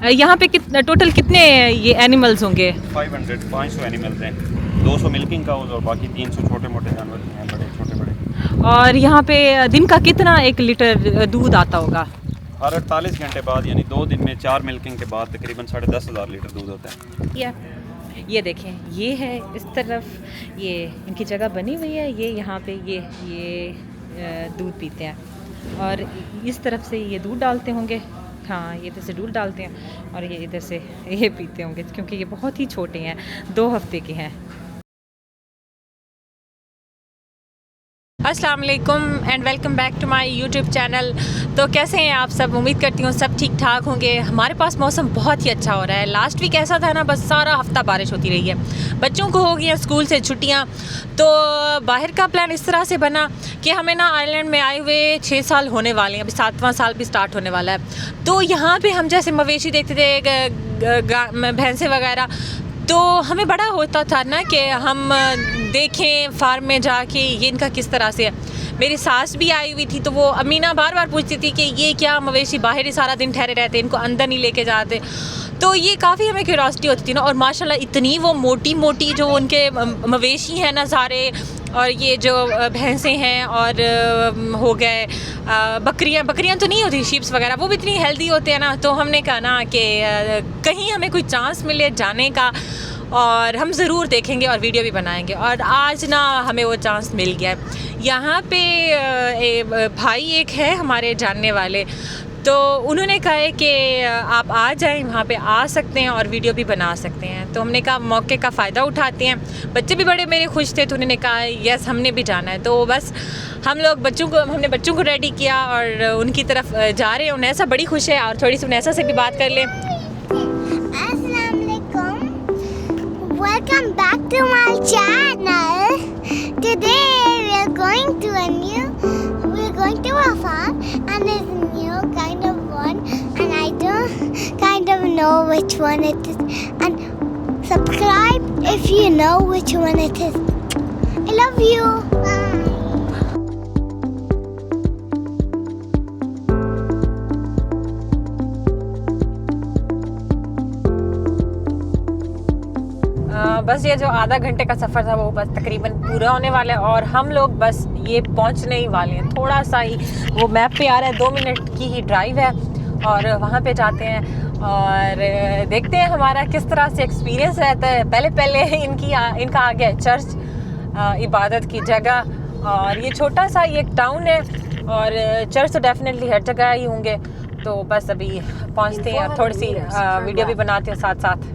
यहाँ पे टोटल कितने ये एनिमल्स होंगे? 500 एनिमल्स हैं, 200 मिल्किंग काउज और बाकी 300 छोटे मोटे जानवर हैं, बड़े छोटे बड़े। और यहाँ पे दिन का कितना 1 लीटर दूध आता होगा? हर 48 घंटे बाद यानी 2 दिन में 4 मिल्किंग के बाद तकरीबन 10,500 लीटर दूध होता है। ये देखें, ये है इस तरफ, ये इनकी जगह बनी हुई है, ये यहाँ पे ये दूध पीते हैं और इस तरफ से ये दूध डालते होंगे। हाँ, ये इधर से दूध डालते हैं और ये इधर से ये पीते होंगे, क्योंकि ये बहुत ही छोटे हैं, 2 हफ्ते के हैं। अस्सलाम वालेकुम and welcome back to my YouTube channel. तो कैसे हैं आप सब? उम्मीद करती हूँ सब ठीक ठाक होंगे। हमारे पास मौसम बहुत ही अच्छा हो रहा है। लास्ट वीक ऐसा था ना, बस सारा हफ्ता बारिश होती रही है। बच्चों को हो गई हैं स्कूल से छुट्टियाँ, तो बाहर का प्लान इस तरह से बना कि हमें ना आइलैंड में आए हुए 6 साल होने वाले हैं, अभी 7वां साल भी स्टार्ट होने वाला है। तो यहाँ पर हम जैसे मवेशी देखते थे, भैंसें वगैरह, तो हमें बड़ा होता था ना कि हम देखें फार्म में जाके ये इनका किस तरह से है। मेरी सास भी आई हुई थी, तो वो अमीना बार बार पूछती थी कि ये क्या मवेशी बाहर ही सारा दिन ठहरे रहते, इनको अंदर नहीं लेके जाते। तो ये काफ़ी हमें क्यूरियोसिटी होती थी ना। और माशाल्लाह इतनी वो मोटी मोटी जो उनके मवेशी हैं ना सारे, और ये जो भैंसें हैं और हो गए बकरियां तो नहीं होती, शीप्स वगैरह, वो भी इतनी हेल्दी होते हैं ना। तो हमने कहा ना कि कहीं हमें कोई चांस मिले जाने का और हम ज़रूर देखेंगे और वीडियो भी बनाएंगे। और आज ना हमें वो चांस मिल गया है। यहाँ पे भाई एक है हमारे जानने वाले, तो उन्होंने कहा है कि आप आ जाएं, वहाँ पे आ सकते हैं और वीडियो भी बना सकते हैं। तो हमने कहा मौके का फ़ायदा उठाते हैं। बच्चे भी बड़े मेरे खुश थे, तो उन्होंने कहा यस हमने भी जाना है। तो बस हमने बच्चों को रेडी किया और उनकी तरफ जा रहे हैं। उनैसा बड़ी खुश है और थोड़ी सी उनैसा से भी बात कर लें। Welcome back to my channel. Today we're going to a farm and there's a new kind of one, and I don't kind of know which one it is. And subscribe if you know which one it is. I love you. Bye. बस ये जो आधा घंटे का सफ़र था वो बस तकरीबन पूरा होने वाला है और हम लोग बस ये पहुंचने ही वाले हैं। थोड़ा सा ही वो मैप पे आ रहा है, 2 मिनट की ही ड्राइव है और वहाँ पे जाते हैं और देखते हैं हमारा किस तरह से एक्सपीरियंस रहता है। पहले इनका आ गया चर्च, इबादत की जगह, और ये छोटा सा ये एक टाउन है और चर्च तो डेफिनेटली हर जगह ही होंगे। तो बस अभी पहुँचते हैं और थोड़ी सी वीडियो भी बनाते हैं साथ साथ।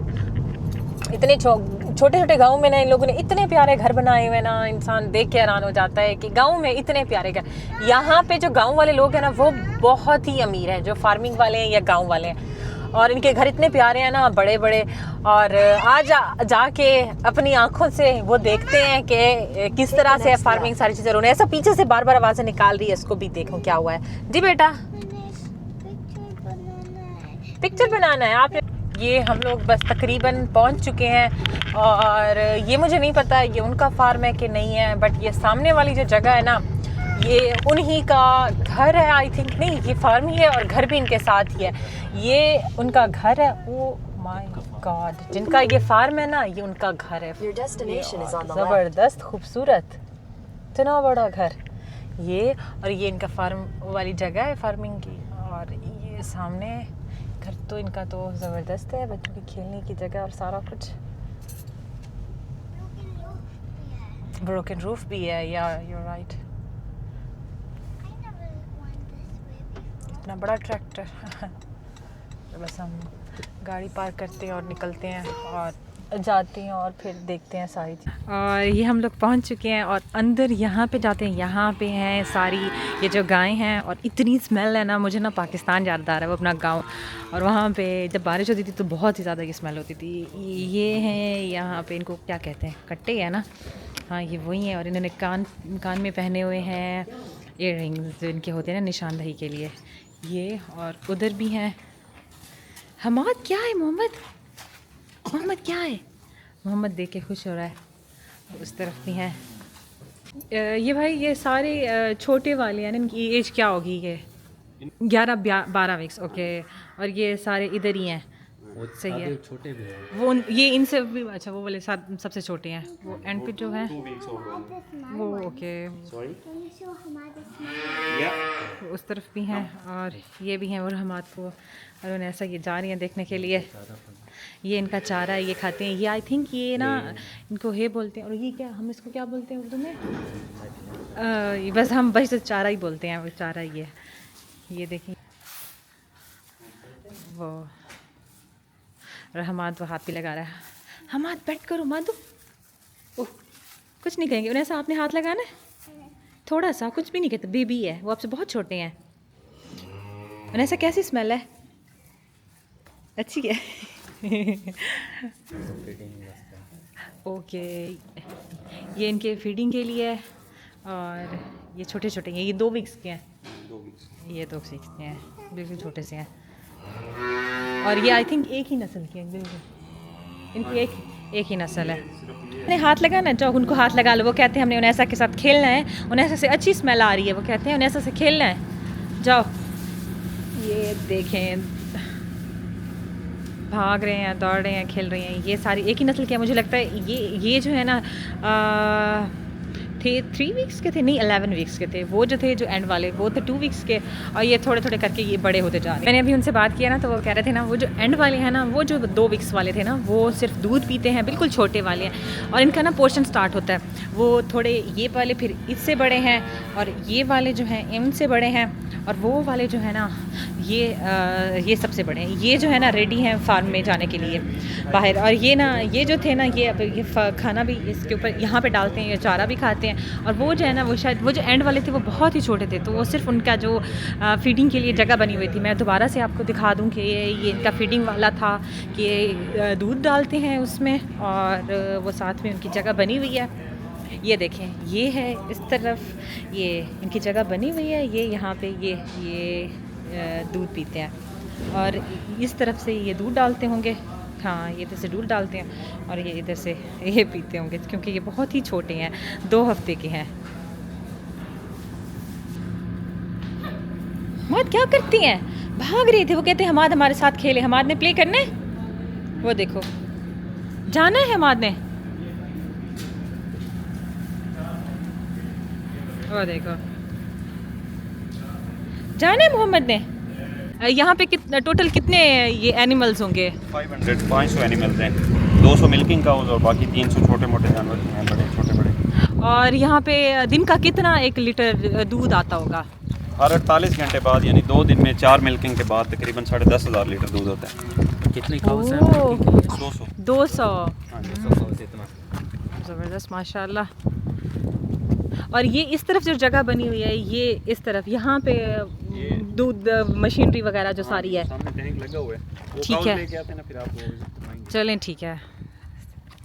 इतने छोटे छोटे गाँव में ना इन लोगों ने इतने प्यारे घर बनाए हुए ना, इंसान देख के हैरान हो जाता है कि गाँव में इतने प्यारे घर। यहाँ पे जो गाँव वाले लोग हैं ना वो बहुत ही अमीर हैं, जो फार्मिंग वाले हैं या गाँव वाले हैं, और इनके घर इतने प्यारे हैं ना, बड़े बड़े। और आज जाके अपनी आंखों से वो देखते हैं कि किस तरह से फार्मिंग सारी चीज़ें। उन्हें ऐसा पीछे से बार बार आवाज़ें निकाल रही है, इसको भी देखो क्या हुआ है। जी बेटा, पिक्चर बनाना है आप। ये हम लोग बस तकरीबन पहुंच चुके हैं और ये मुझे नहीं पता ये उनका फार्म है कि नहीं है, बट ये सामने वाली जो जगह है ना ये उन्हीं का घर है आई थिंक। नहीं, ये फार्म ही है और घर भी इनके साथ ही है, ये उनका घर है। ओ माय गॉड, जिनका ये फार्म है ना ये उनका घर है। ज़बरदस्त खूबसूरत, इतना बड़ा घर ये, और ये इनका फार्म वाली जगह है फार्मिंग की। और ये सामने घर तो इनका तो ज़बरदस्त है, बच्चों की खेलने की जगह और सारा कुछ। ब्रोकन रूफ भी है, या you're राइट। इतना बड़ा ट्रैक्टर बस हम गाड़ी पार्क करते हैं और निकलते हैं और जाते हैं और फिर देखते हैं सारी चीज़। और ये हम लोग पहुंच चुके हैं और अंदर यहाँ पे जाते हैं। यहाँ पे हैं सारी ये जो गायें हैं और इतनी स्मेल है ना, मुझे ना पाकिस्तान याद आ रहा है, वो अपना गांव। और वहाँ पे जब बारिश होती थी तो बहुत ही ज़्यादा ये स्मेल होती थी। ये हैं यहाँ पे, इनको क्या कहते हैं, कट्टे है ना, हाँ ये वही हैं। और इन्होंने कान में पहने हुए हैं ईयररिंग्स जो इनके होते हैं ना निशानदही के लिए, ये। और उधर भी हैं। हमाद क्या है, मोहम्मद क्या है? मोहम्मद देख के खुश हो रहा है। उस तरफ भी हैं ये भाई, ये सारे छोटे वाले हैं। इनकी एज क्या होगी? ये 11-12 वीक्स, ओके। और ये सारे इधर ही हैं सही है। छोटे भी हैं। वो ये इनसे भी अच्छा, वो वाले सबसे छोटे हैं, वो एंड पे जो है 2 weeks old होंगे। वो okay, Sorry? Can you show him Yeah. उस तरफ भी हैं और ये भी हैं। और हम आपको और उन्हें ऐसा ये जा रही हैं देखने के लिए। ये इनका चारा है, ये खाते हैं। ये आई थिंक ये ना इनको हे बोलते हैं। और ये क्या, हम इसको क्या बोलते हैं उर्दू में? ये बस हम बस चारा ही बोलते हैं, वो चारा ये देखिए वो। और हमाद वो हाथ भी लगा रहा है। हमाद बैठ करो मादू। ओह कुछ नहीं कहेंगे उन्हें, ऐसा आपने हाथ लगाना है थोड़ा सा, कुछ भी नहीं कहते। बेबी है वो, आपसे बहुत छोटे हैं। उन्हें ऐसा कैसी स्मेल है? अच्छी है। ओके ये इनके फीडिंग के लिए है। और ये छोटे छोटे हैं, ये 2 वीक्स के हैं। 2 weeks. ये 2 वीक्स के हैं, बिल्कुल छोटे से हैं। और ये आई थिंक एक ही नस्ल के हैं, बिल्कुल इनकी एक ही नस्ल है। उन्हें हाथ लगाना, जाओ उनको हाथ लगा लो। वो कहते हैं हमने उनैसा के साथ खेलना है, उनैसा से अच्छी स्मेल आ रही है, वो कहते हैं उनैसा से खेलना है, जाओ। ये देखें भाग रहे हैं, दौड़ रहे हैं, खेल रहे हैं। ये सारी एक ही नस्ल के हैं। मुझे लगता है ये जो है ना थे 3 वीक्स के थे, नहीं 11 वीक्स के थे। वो जो थे जो एंड वाले वो थे 2 वीक्स के। और ये थोड़े थोड़े करके ये बड़े होते जा रहे हैं। मैंने अभी उनसे बात किया ना, तो वो कह रहे थे ना वो जो एंड वाले हैं ना, वो जो 2 वीक्स वाले थे ना, वो सिर्फ दूध पीते हैं, बिल्कुल छोटे वाले हैं। और इनका ना पोर्शन स्टार्ट होता है, वो थोड़े ये वाले फिर इससे बड़े हैं, और ये वाले जो हैं इनसे बड़े हैं, और वो वाले जो है ना ये सबसे बड़े हैं। ये जो है ना रेडी हैं फार्म में जाने के लिए बाहर। और ये ना ये जो थे ना ये खाना भी इसके ऊपर यहाँ पे डालते हैं, ये चारा भी खाते हैं। और वो जो है ना वो शायद वो जो एंड वाले थे वो बहुत ही छोटे थे, तो वो सिर्फ उनका जो फीडिंग के लिए जगह बनी हुई थी। मैं दोबारा से आपको दिखा दूँ कि ये इनका फीडिंग वाला था कि दूध डालते हैं उसमें, और वो साथ में उनकी जगह बनी हुई है। ये देखें ये है इस तरफ, ये इनकी जगह बनी हुई है। ये यहाँ पे ये दूध पीते हैं, और इस तरफ से ये दूध डालते होंगे। हाँ ये इधर से दूध डालते हैं, और ये इधर से ये पीते होंगे, क्योंकि ये बहुत ही छोटे हैं, 2 हफ्ते के हैं। हमाद क्या करती हैं? भाग रहे थे, वो कहते हैं हमाद हमारे साथ खेले। हमाद ने प्ले करना है, वो देखो जाना है हमाद ने, वो देखो जाना है मोहम्मद ने। यहाँ पे टोटल कितने ये एनिमल्स होंगे? 500 एनिमल्स हैं। 200 मिल्किंग काउज और बाकी 300 छोटे मोटे जानवर हैं, बड़े छोटे बड़े। और यहाँ पे दिन का कितना 1 लीटर दूध आता होगा? हर 48 घंटे बाद, यानी 2 दिन में 4 मिल्किंग के बाद तकरीबन 10,500 लीटर दूध होता है। कितनी काउस हैं? 200। हाँ, 200 काउस इतना। ज़बरदस्त माशाल्लाह। और ये इस तरफ जो जगह बनी हुई है, ये इस तरफ यहाँ पे दूध मशीनरी वगैरह जो सारी है, सामने टैंक लगा हुआ है, वो ठीक काउज है। लेके आते हैं ना, फिर आपको दिखाएंगे। चलें ठीक है,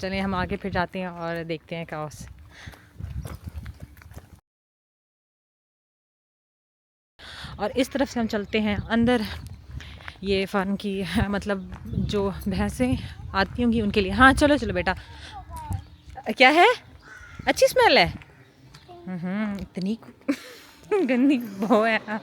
चलें हम आगे फिर जाते हैं और देखते हैं काउस। और इस तरफ से हम चलते हैं अंदर। ये फार्म की मतलब जो भैंसें आती होंगी उनके लिए। हाँ चलो चलो बेटा। क्या है? अच्छी स्मेल है। इतनी गंदी बो है। अब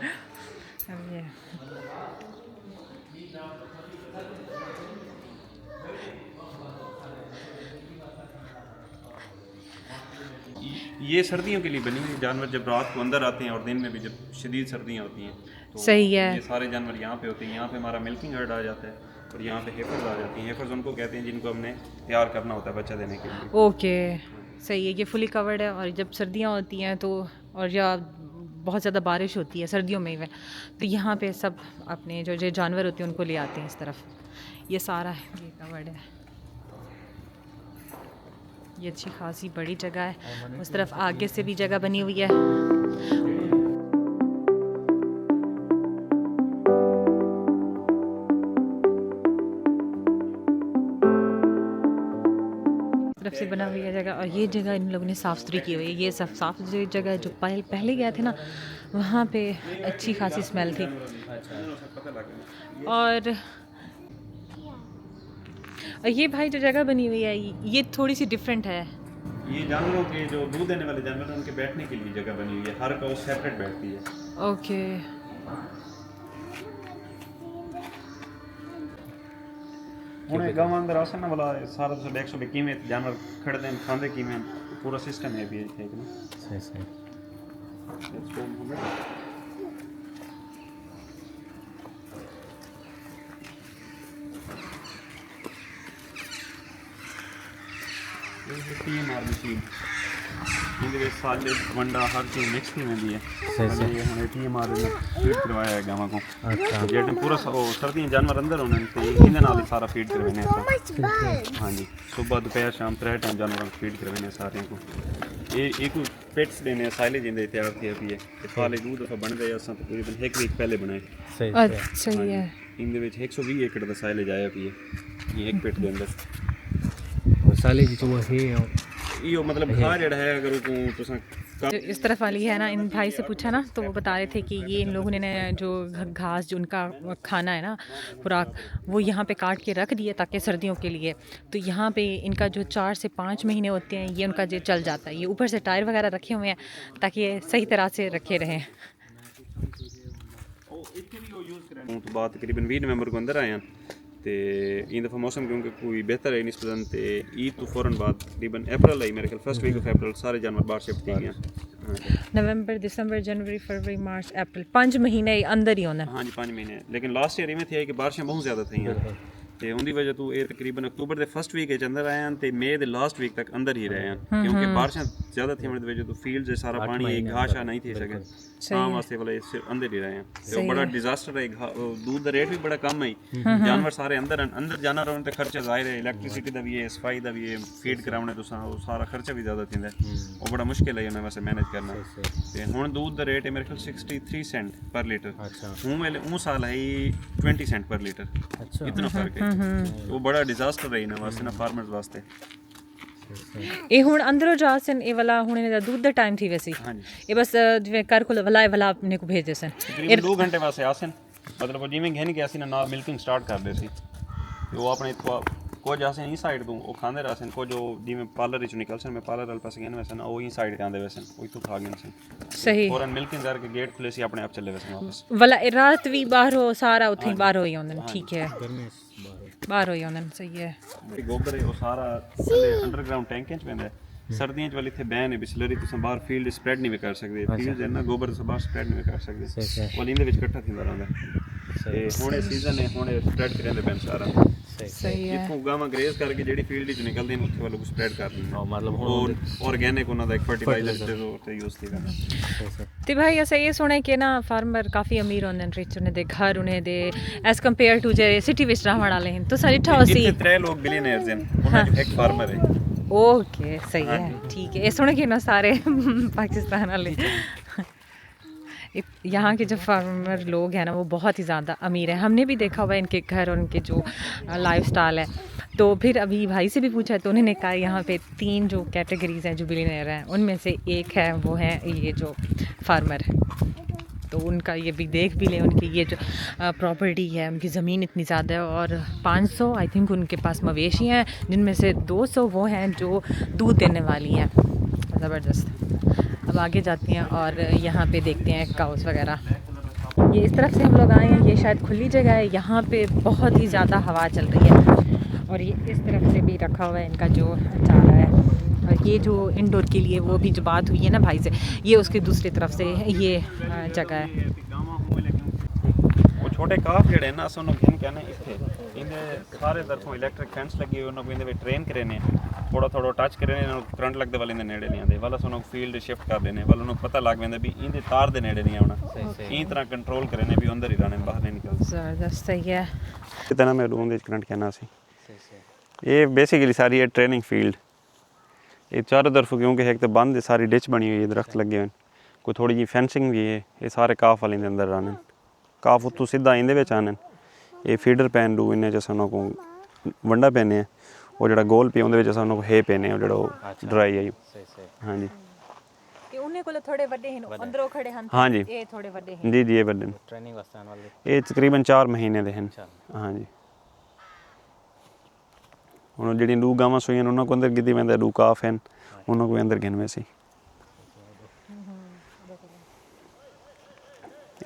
ये सर्दियों के लिए बनी हुई जानवर जब रात को अंदर आते हैं, और दिन में भी जब शदीद सर्दियाँ होती हैं तो सही है। ये सारे जानवर यहाँ पे होते हैं। यहाँ पे हमारा मिल्किंग हर्ड आ जाता है, और यहाँ पे हेफर्स आ जाती हैं। हेफर्स उनको कहते हैं जिनको हमने तैयार करना होता है बच्चा देने के लिए। ओके सही है। ये फुली कवर्ड है, और जब सर्दियाँ होती हैं तो, और या बहुत ज़्यादा बारिश होती है सर्दियों में भी, तो यहाँ पे सब अपने जो जानवर होते हैं उनको ले आते हैं इस तरफ। ये सारा ये कवर्ड है। ये अच्छी खासी बड़ी जगह है। उस तरफ आगे से भी जगह बनी हुई है। तरफ से बना हुई है जगह, और ये जगह इन लोगों ने साफ़ सुथरी की हुई है। ये सब साफ़ सुथरी जगह जो पहले गए थे ना, वहाँ पे अच्छी खासी स्मेल थी। और ये भाई जो जगह बनी हुई है ये थोड़ी सी डिफरेंट है। ये जानवरों के जो दूध देने वाले जानवर हैं उनके बैठने के लिए जगह बनी हुई है। हर काउ सेपरेट बैठती है। ओके ਹੁਣ ਇਹ ਗਾਵਾਂ ਅੰਦਰ ਆਸਨ ਵਾਲਾ ਸਾਰਾ ਤੁਸੀਂ ਦੇਖ ਸਕਦੇ ਕਿਵੇਂ ਜਾਨਵਰ ਖੜਦੇ ਨੇ ਖਾਂਦੇ ਕਿਵੇਂ ਪੂਰਾ ਸਿਸਟਮ ਹੈ ਵੀ ਇੱਥੇ ਨਾ सही सही Let's go, Mohammed. ਇਹ PMR ਮਸ਼ੀਨ ਇਹਦੇ ਵਿੱਚ ਸਾਲੇ ਵੰਡਾ ਹਰ ਚੀਜ਼ ਮਿਕਸ ਕੀ ਹੁੰਦੀ ਹੈ ਸਹੀ ਹੁਣ ਇਹ PMR ਨੇ ਫੀਡ ਕਰਵਾਇਆ ਹੈ ਗਾਵਾਂ को अच्छा ਜਿਹੜੇ ਪੂਰਾ ਉਹ ਸਰਦੀਆਂ ਜਾਨਵਰ ਅੰਦਰ ਹੋਣੇ ਨੇ ਤੇ ਇਹਦੇ ਨਾਲ ਹੀ ਸਾਰਾ ਫੀਡ ਕਰਵਾਉਣੇ ਆ ਹਾਂਜੀ ਸਵੇਰ ਦੁਪਹਿਰ ਸ਼ਾਮ 3 ਟਾਈਮ ਜਾਨਵਰਾਂ ਨੂੰ ਫੀਡ ਕਰਵਾਉਣੇ ਸਾਰਿਆਂ को ਇਹ ਇੱਕ पेट्स देने साइलेज इंदे तैयार किया भी है ते साले दूध दफा बन गए असां तकरीबन एक वीक पहले बनाए सही अच्छा सही है इनदे विच 120 एकड़ दा साइलेज आया भी है ये एक पेट दे अंदर और साले जी तो वो है यो मतलब खा जेड़ा है अगर को तुसा जो इस तरफ वाली है ना, इन भाई से पूछा ना तो वो बता रहे थे कि ये इन लोगों ने जो घास जो उनका खाना है ना खुराक वो यहाँ पे काट के रख दिए ताकि सर्दियों के लिए, तो यहाँ पे इनका जो 4 से 5 महीने होते हैं ये उनका जो चल जाता है। ये ऊपर से टायर वगैरह रखे हुए हैं ताकि ये सही तरह से रखे रहें। तो बात तकरीबन 20 नवंबर को अंदर आए हैं तो इन दफ़ा मौसम क्योंकि कोई बेहतर है निस्बतन तो ईद तो फ़ौरन बाद तकरीबन अप्रैल आई मेरे ख्याल फर्स्ट वीक ऑफ अप्रैल सारे जानवर बाहर शिफ्ट हो गए नवंबर दिसंबर जनवरी फरवरी मार्च अप्रैल 5 महीने अंदर ही होना। हाँ जी 5 महीने, लेकिन लास्ट ईयर में थी कि बारिशें बहुत ज़्यादा थी ਤੇ ਉਹਦੀ ਵਜ੍ਹਾ ਤੋਂ ਇਹ ਤਕਰੀਬਨ ਅਕਤੂਬਰ ਦੇ ਫਸਟ ਵੀਕ ਵਿੱਚ ਅੰਦਰ ਆਏ ਹਨ ਤੇ ਮਈ ਦੇ ਲਾਸਟ ਵੀਕ ਤੱਕ ਅੰਦਰ ਹੀ ਰਹੇ ਹਨ ਕਿਉਂਕਿ ਬਾਰਿਸ਼ਾਂ ਜ਼ਿਆਦਾ ਥੀਆਂ ਦੀ ਵਜ੍ਹਾ ਤੋਂ ਫੀਲਡ ਦੇ ਸਾਰਾ ਪਾਣੀ ਇੱਕ ਘਾਸ਼ਾ ਨਹੀਂ ਥੀ ਸਕੇ ਤਾਂ ਵਾਸਤੇ ਵਾਲੇ ਅੰਦਰ ਹੀ ਰਹੇ ਹਨ ਤੇ ਉਹ ਬੜਾ ਡਿਜ਼ਾਸਟਰ ਹੈ। दूध ਦਾ ਰੇਟ ਵੀ ਬੜਾ ਕਮ ਹੈ, ਜਾਨਵਰ ਸਾਰੇ ਅੰਦਰ ਜਾਨਵਰ ਹੋਣ ਤੇ ਖਰਚਾ ਜ਼ਾਹਿਰ ਹੈ, ਇਲੈਕਟ੍ਰਿਸਿਟੀ ਦਾ ਵੀ ਹੈ, ਸਫਾਈ ਦਾ ਵੀ ਹੈ, ਫੀਡ ਕਰਾਉਣੇ ਤੁਸੀਂ ਉਹ ਸਾਰਾ ਖਰਚਾ ਵੀ ਜ਼ਿਆਦਾ ਥਿੰਦਾ ਉਹ ਬੜਾ ਮੁਸ਼ਕਿਲ ਹੈ ਉਹਨਾਂ ਵਾਸਤੇ ਮੈਨੇਜ ਕਰਨਾ। ਤੇ ਹੁਣ दूध ਦਾ ਰੇਟ ਹੈ ਮੇਰੇ ਖਿਆਲ 63 ਸੈਂਟ ਪਰ ਲੀਟਰ, ਉਹ ਸਾਲ ਹੈ 20 ਸੈਂਟ ਪਰ ਲੀਟਰ, ਇਤਨਾ ਫਰਕ ਹੈ। ਉਹ ਬੜਾ ਡਿਜ਼ਾਸਟਰ ਹੈ ਇਹਨਾਂ ਵਾਸਤੇ ਨਾ ਫਾਰਮਰਸ ਵਾਸਤੇ। ਇਹ ਹੁਣ ਅੰਦਰੋਂ ਜਾ ਸਨ ਇਹ ਵਾਲਾ ਹੁਣ ਇਹਦਾ ਦੁੱਧ ਦਾ ਟਾਈਮ ਥੀ ਵੈਸੀ ਇਹ ਬਸ ਜਿਵੇਂ ਕਰ ਕੋਲ ਵਲਾ ਆਪਣੇ ਕੋ ਭੇਜਦੇ ਸਨ ਤਕਰੀਬਨ 2 ਘੰਟੇ ਵਾਸਤੇ ਆਸਨ ਮਤਲਬ ਜਿਵੇਂ ਘੈਨ ਕੇ ਅਸੀਂ ਨਾ ਮਿਲਕਿੰਗ ਸਟਾਰਟ ਕਰਦੇ ਸੀ ਤੇ ਉਹ ਆਪਣੇ ਕੁਝ ਆਸਨ ਇਸ ਸਾਈਡ ਤੋਂ ਉਹ ਖਾਂਦੇ ਰਹੇ ਸਨ, ਕੁਝ ਉਹ ਜਿਵੇਂ ਪਾਰਲਰ ਵਿੱਚੋਂ ਨਿਕਲ ਸਨ ਮੈਂ ਪਾਰਲਰ ਵਾਲ ਪਾਸੇ ਗਿਆ ਵੈਸਨ ਉਹ ਹੀ ਸਾਈਡ ਤੇ ਆਂਦੇ ਵੈਸਨ ਉਹ ਤੋਂ ਖਾ ਗਏ ਸਨ। ਸਹੀ ਫੌਰਨ ਮਿਲਕਿੰਗ ਕਰਕੇ ਗੇਟ ਖੁੱਲੇ ਸੀ ਆਪਣੇ ਆਪ ਚੱਲੇ ਵੈਸਨ ਵਾਪਸ ਵਲਾ ਰਾਤ ਵੀ ਬਾਹਰੋਂ ਸਾਰਾ ਉੱਥੇ ਹੀ ਬਾਹਰੋਂ ਹੀ ਆਉਂਦੇ ਨੇ। ਠੀਕ ਹੈ ਬਾਹਰੋਂ ਹੀ ਆਉਂਦੇ ਨੇ, ਸਹੀ ਹੈ। ਗੋਬਰ ਹੈ ਉਹ ਸਾਰਾ ਥੱਲੇ ਅੰਡਰਗਰਾਉਂਡ ਟੈਂਕਾਂ 'ਚ ਪੈਂਦਾ। ਸਰਦੀਆਂ 'ਚ ਵਾਲੀ ਇੱਥੇ ਬੈਨ ਹੈ ਬਿਸਲਰੀ ਤੁਸੀਂ ਬਾਹਰ ਫੀਲਡ ਸਪਰੈਡ ਨਹੀਂ ਕਰ ਸਕਦੇ, ਫੀਲਡ ਹੈ ਨਾ ਗੋਬਰ ਤੁਸੀਂ ਬਾਹਰ ਸਪਰੈਡ ਨਹੀਂ ਕਰ ਸਕਦੇ, ਉਹ ਇਹਦੇ ਵਿੱਚ ਇਕੱਠਾ ਥਿੰਦਾ ਰਹਿੰਦਾ। ਤੇ ਹੁਣ ਇਹ ਸੀਜ਼ਨ ਹੈ ਹੁਣ ਇਹ ਸਪਰੈਡ ਕਰਿੰਦੇ ਪੈਣ ਸਾਰਾ ਸਹੀ ਹੈ। ਜਿੱਥੋਂ ਗਾਵਾਂ ਗਰੇਜ਼ ਕਰਕੇ ਜਿਹੜੀ ਫੀਲਡ 'ਚ ਨਿਕਲਦੇ ਨੇ ਉੱਥੇ ਵਾਲੋਂ ਸਪਰੈਡ ਕਰ ਦਿੰਦੇ ਮਤਲਬ ਹੁਣ ਆਰਗੈਨਿਕ ਉਹਨਾਂ ਦਾ ਇੱਕ ਫਰਟੀਲਾਈਜ਼ਰ ਦੇ ਤੌਰ ਤੇ ਯੂਜ਼ ਕੀਤਾ। ਤੇ ਭਾਈ ਅਸਾਂ ਇਹ ਸੁਣਿਆ ਕਿ ਨਾ ਫਾਰਮਰ ਕਾਫੀ ਅਮੀਰ ਹੁੰਦੇ ਨੇ, ਰਿਚ ਉਹਨਾਂ ਦੇ ਘਰ ਉਹਨਾਂ ਦੇ ਐਸ ਕੰਪੇਅਰ ਟੂ ਜਿਹੜੇ ਸਿਟੀ ਵਿੱਚ ਰਹਿਣ ਵਾਲੇ ਹਨ। ਤੁਸੀਂ ਠਾ ਸੀ ਇੱਥੇ 3 ਲੋਕ ਬਿਲੀਅਨਰਸ ਹਨ, ਉਹਨਾਂ ਚੋਂ ਇੱਕ ਫਾਰਮਰ ਹੈ। ओके सही है, ठीक है। ये सुन के ना सारे पाकिस्तान वाले यहाँ के जो फार्मर लोग हैं ना वो बहुत ही ज़्यादा अमीर हैं। हमने भी देखा हुआ है इनके घर और उनके जो लाइफ स्टाइल है। तो फिर अभी भाई से भी पूछा तो उन्होंने कहा यहाँ पे 3 जो कैटेगरीज हैं जो बिलियनर हैं उनमें से एक है वो है ये जो फार्मर है। तो उनका ये भी देख भी लें उनकी ये जो प्रॉपर्टी है उनकी ज़मीन इतनी ज़्यादा है और 500 आई थिंक उनके पास मवेशी हैं जिनमें से 200 वो हैं जो दूध देने वाली हैं। ज़बरदस्त। अब आगे जाती हैं और यहाँ पे देखते हैं काउस वगैरह। ये इस तरफ से हम लोग आए हैं, ये शायद खुली जगह है, यहाँ पे बहुत ही ज़्यादा हवा चल रही है और ये इस तरफ से भी रखा हुआ है इनका जो चारा है। और ये जो इंडोर के लिए वो भी जो बात हुई है ना भाई से, ये उसकी दूसरी तरफ से ये जगह है। वो छोटे काफ जेड़े ना अस उन्होंने घिन कहने इत्थे इनदे सारे तरफों इलेक्ट्रिक फैंस लगी हुई उन्होंने इनदे ट्रेन करे ने थोड़ा थोड़ा टच करे ने करंट लगदे वाले इनदे नेड़े नहीं आंदे वाला सोनो फील्ड शिफ्ट कर देने वाला उन्होंने पता लग वेंदा भी इनदे तार दे नेड़े नहीं आना ई तरह कंट्रोल करे ने भी अंदर ही रहने बाहर नहीं निकल। ज़बरदस्त सही है। इतना मैं रूम दे करंट कहना सी ये बेसिकली सारी है ट्रेनिंग फील्ड। ये चारों तरफ क्योंकि एक तो बंद है सारी डिच बनी हुई है, दरख्त लगे हुए हैं, कोई थोड़ी जी फेंसिंग भी है। ये सारे काफ वाले अंदर आने काफ उतों सीधा इंदे विच आने ये फीडर पैन डू इन्हें जैसा उन्होंने को वंडा पैने वो जो गोल पे उन्हें जैसा उन्होंने हे पैने जो ड्राई है। हाँ जी उन्हें को थोड़े बड़े हैं अंदरों खड़े हैं। हाँ जी ये थोड़े बड़े हैं जी जी ये बड़े ट्रेनिंग वास्ते आने वाले ये तकरीबन 4 महीने दे हैं। हाँ जी उन्होंने ਜਿਹੜੀ ਡੂ ਗਾਵਾਂ ਸੋਈਆਂ ਉਹਨਾਂ ਕੋ ਅੰਦਰ ਗਿੱਦੀ ਵੰਦਾ ਡੂ ਕਾਫ ਹਨ ਉਹਨਾਂ ਕੋ ਅੰਦਰ ਗਿਣਵੇਂ ਸੀ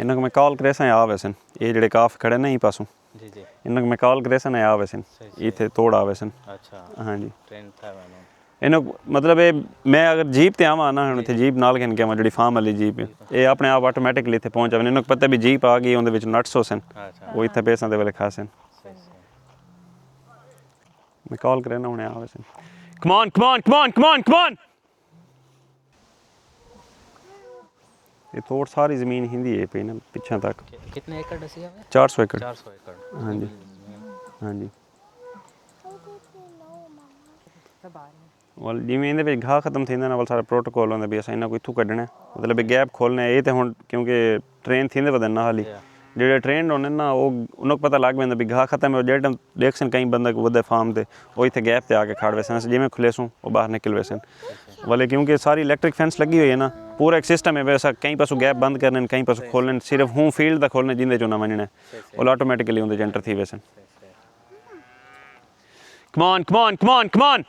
ਇਹਨਾਂ ਕੋ ਮੈਂ ਕਾਲ ਕਰੇ ਸਾਂ ਆ ਵੈਸਨ ਇਹ ਜਿਹੜੇ ਕਾਫ ਖੜੇ ਨਹੀਂ ਪਾਸੋਂ जी जी ਇਹਨਾਂ ਨੂੰ ਮੈਂ ਕਾਲ ਕਰੇ ਸਨ ਆਵੇ ਸਨ ਇੱਥੇ ਤੋੜ ਆਵੇ ਸਨ अच्छा ਹਾਂਜੀ ट्रेन था मैंने ਇਹਨੂੰ ਮਤਲਬ ਇਹ ਮੈਂ ਅਗਰ ਜੀਪ ਤੇ ਆਵਾਂ ਨਾ ਹੁਣ ਇੱਥੇ ਜੀਪ ਨਾਲ ਕਹਿਣ ਕੇ ਆਵਾਂ ਜਿਹੜੀ ਫਾਰਮ ਵਾਲੀ ਜੀਪ ਹੈ ਇਹ ਆਪਣੇ ਆਪ ਆਟੋਮੈਟਿਕਲੀ ਇੱਥੇ ਪਹੁੰਚ ਜਾਵੇ ਇਹਨੂੰ ਪਤਾ ਵੀ ਜੀਪ ਆ ਗਈ ਉਹਦੇ ਵਿੱਚ ਨਟਸ ਹੋ ਸਨ अच्छा ਉਹ ਇੱਥੇ ਪੈਸਾਂ ਦੇ ਵੇਲੇ ਖਾਸਨ सही सही ਮੈਂ ਕਾਲ ਕਰੇ ਨਾ ਹੁਣੇ ਆਵੇ ਸਨ come on come on come on come on come on ਇਹ ਤੋੜ ਸਾਰੀ ਜ਼ਮੀਨ ਹਿੰਦੀ ਹੈ ਪਈ ਨਾ ਪਿੱਛੇ ਤੱਕ कितने एकड़ दसी है 400 ਏਕੜ 400 एकड़ ਹਾਂਜੀ ਹਾਂਜੀ ਵਲ ਜਿਵੇਂ ਇਹਦੇ ਵਿੱਚ ਘਾਹ ਖਤਮ ਥੀਂਦਾ ਨਾ ਵਲ ਸਾਰਾ ਪ੍ਰੋਟੋਕੋਲ ਹੁੰਦਾ ਵੀ ਅਸਾਂ ਇਹਨਾਂ ਕੋਈ ਇੱਥੋਂ ਕੱਢਣਾ ਹੈ। ਮਤਲਬ ਗੈਪ ਖੋਲ੍ਹਣਾ ਇਹ ਤੇ ਹੁਣ ਕਿਉਂਕਿ ਟ੍ਰੇਨ ਥੀਂਦੇ ਵਧਣ ਨਾ ਹਾਲੀ ਜਿਹੜੇ ਟ੍ਰੇਨਡ ਹੋਣੇ ਨਾ ਉਹ ਉਹਨਾਂ ਨੂੰ ਪਤਾ ਲੱਗ ਪੈਂਦਾ ਵੀ ਘਾਹ ਖਤਮ ਹੈ ਜਿਹੜਾ ਦੇਖਸਨ ਕਈ ਬੰਦਾ ਉਹਦੇ ਫਾਰਮ ਤੇ ਉਹ ਇੱਥੇ ਗੈਪ ਤੇ ਆ ਕੇ ਖੜ ਵੈਸਨ ਜਿਵੇਂ ਖੁੱਲੇ ਸੂ ਉਹ ਬਾਹਰ ਨਿਕਲ ਵੈਸਨ ਵਾਲੇ ਕਿਉਂਕਿ ਸਾਰੀ ਇਲੈਕਟ੍ਰਿਕ ਫੈਂਸ ਲੱਗੀ ਹੋਈ ਹੈ ਨਾ पूरा एक सिस्टम है वैसा कहीं पासों गैप बंद करने कहीं पासों खोलने सिर्फ हूँ फील्ड का खोलने जिंदे चो ना वजना वो ऑटोमेटिकली उनके एंटर थी वैसे come on come on come on come on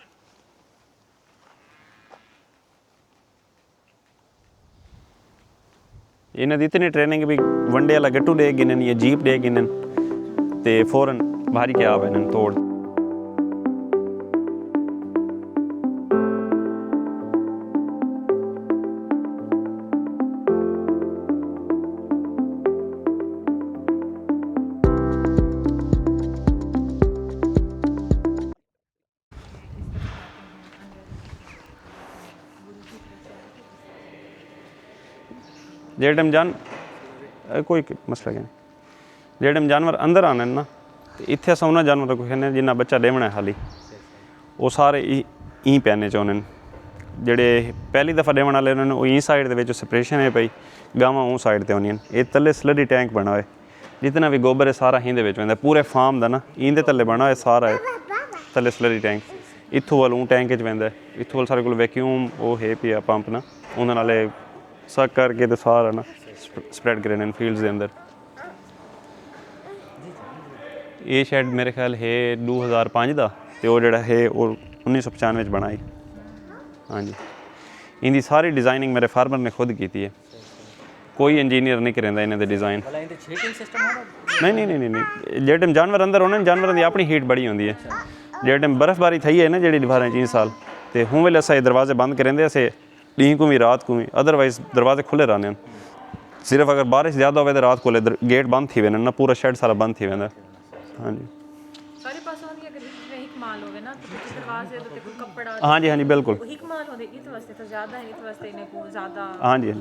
इन्हें दी इतनी ट्रेनिंग भी वनडे वाला गट्टू डे गिनन या जीप डे गिनन ते फौरन बाहरी क्या आवे इन्हें तोड़ ਜਿਹੜੇ ਟਾਈਮ ਕੋਈ ਮਸਲਾ ਨਹੀਂ ਜਿਹੜੇ ਟਾਈਮ ਜਾਨਵਰ ਅੰਦਰ ਆਣੇ ਨਾ ਤੇ ਇੱਥੇ ਅਸਾਂ ਉਹਨਾਂ ਜਾਨਵਰਾਂ ਕੋਈ ਕਹਿੰਦੇ ਜਿੰਨਾ ਬੱਚਾ ਦੇਵਣਾ ਹਾਲੀ ਉਹ ਸਾਰੇ ਹੀ ਪੈਣੇ ਚਾਹੁੰਦੇ ਨੇ ਜਿਹੜੇ ਪਹਿਲੀ ਦਫਾ ਦੇਵਣ ਵਾਲੇ ਉਹਨਾਂ ਨੂੰ ਉਹ ਹੀ ਸਾਈਡ ਦੇ ਵਿੱਚ ਸੈਪਰੇਸ਼ਨ ਹੈ ਪਈ ਗਾਵਾਂ ਉਹ ਸਾਈਡ ਤੇ ਆਉਂਦੀਆਂ ਇਹ ਥੱਲੇ ਸਲਰੀ ਟੈਂਕ ਬਣਾ ਹੋਇਆ ਜਿਤਨਾ ਵੀ ਗੋਬਰ ਹੈ ਸਾਰਾ ਇਹਦੇ ਵਿੱਚ ਪੈਂਦਾ ਪੂਰੇ ਫਾਰਮ ਦਾ ਨਾ ਇਹਦੇ ਥੱਲੇ ਬਣਾ ਹੋਇਆ ਸਾਰਾ ਥੱਲੇ ਸਲਰੀ ਟੈਂਕ ਇੱਥੋਂ ਵੱਲ ਉਹ ਟੈਂਕ 'ਚ ਪੈਂਦਾ ਇੱਥੋਂ ਵੱਲ ਸਾਰੇ ਕੋਲ ਵੈਕਿਊਮ ਉਹ ਹੈ ਪਿਆ ਪੰਪ ਨਾ ਉਹਨਾਂ ਨਾਲੇ ਸਕ ਕਰਕੇ ਤੇ ਸਾਰਾ ਨਾ ਸਪਰੈਡ ਕਰੇ ਨੇ ਫੀਲਡਸ ਦੇ ਅੰਦਰ ਇਹ ਸ਼ੈਡ ਮੇਰੇ ਖਿਆਲ ਹੈ 2005 ਦਾ ਤੇ ਉਹ ਜਿਹੜਾ ਹੈ ਉਹ 1995 ਵਿੱਚ ਬਣਾਈ ਹਾਂਜੀ ਇਹਦੀ ਸਾਰੀ ਡਿਜ਼ਾਈਨਿੰਗ ਮੇਰੇ ਫਾਰਮਰ ਨੇ ਖੁਦ ਕੀਤੀ ਹੈ ਕੋਈ ਇੰਜੀਨੀਅਰ ਨਹੀਂ ਕਰਿੰਦਾ ਇਹਨਾਂ ਦੇ ਡਿਜ਼ਾਈਨ ਨਹੀਂ ਨਹੀਂ ਨਹੀਂ ਨਹੀਂ ਜਿਹੜੇ ਟਾਈਮ ਜਾਨਵਰ ਅੰਦਰ ਹੋਣੇ ਜਾਨਵਰਾਂ ਦੀ ਆਪਣੀ ਹੀਟ ਬੜੀ ਹੁੰਦੀ ਹੈ ਜਿਹੜੇ ਟਾਈਮ ਬਰਫ਼ਬਾਰੀ ਥਈ ਹੈ ਨਾ ਜਿਹੜੀ 12 ਸਾਲ ਤੇ ਹੁਣ ਵੇਲੇ ਅਸਾਂ ਦਰਵਾਜ਼ੇ ਬੰਦ ਕਰਿੰਦੇ ਅਸੀਂ दिन को भी रात को भी अदरवाइज दरवाजे खुले रहने सिर्फ अगर बारिश ज़्यादा हो तो रात को गेट बंद थी वेना ना पूरा शेड सारा बंद थी वेना हाँ जी सारे पास होंगे अगर इसमें हिक माल होवे ना तो कुछ दरवाजे तो कोई कपड़ा हाँ जी बिल्कुल हिक माल होंगे इत वास्ते तो ज़्यादा है इत वास्ते इन्हें को ज़्यादा हाँ जी